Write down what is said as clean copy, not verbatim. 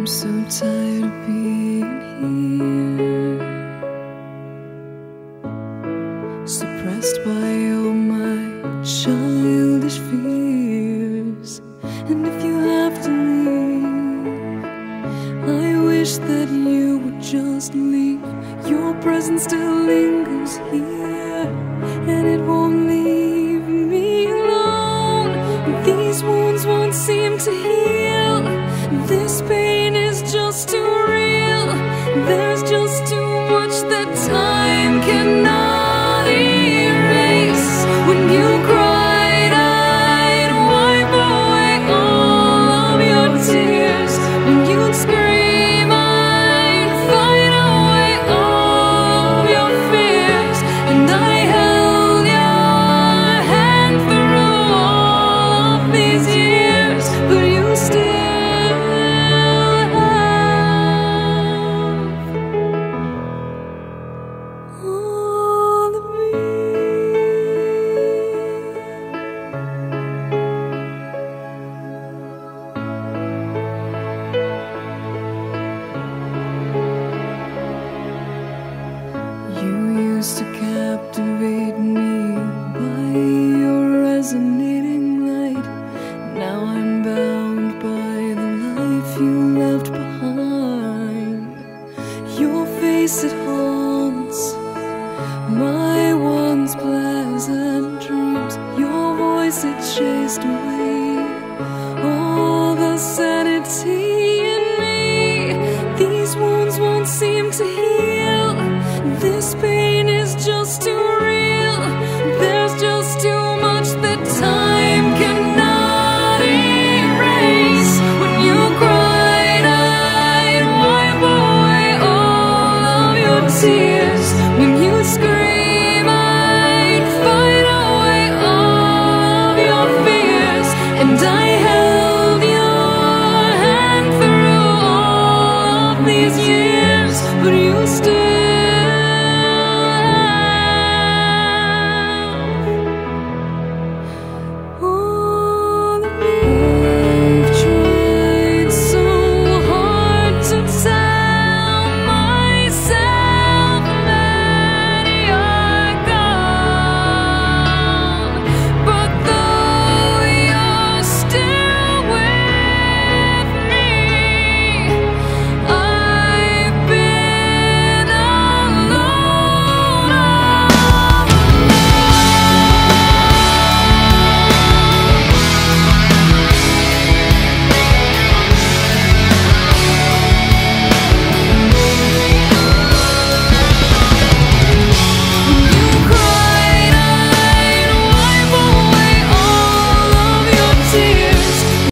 I'm so tired of being here, suppressed by all my childish fears. And if you have to leave, I wish that you would just leave. Your presence still lingers here, and it won't leave me alone. These wounds won't seem to heal. This pain is just too real. There's just too much that time cannot erase. When you cried, I'd wipe away all of your tears. When you'd scream, I'd fight away all of your fears. And I held your hand through all of these years, but you still to captivate me by your resonating light. Now I'm bound by the life you left behind. Your face, it haunts my once pleasant dreams. Your voice, it chased away all the sanity in me. These wounds won't seem to heal. This pain is just too real. There's just too much that time cannot erase. When you cried, I'd wipe away all of your tears. When you scream, I'd fight away all of your fears. And I held your hand through all of these years, but you still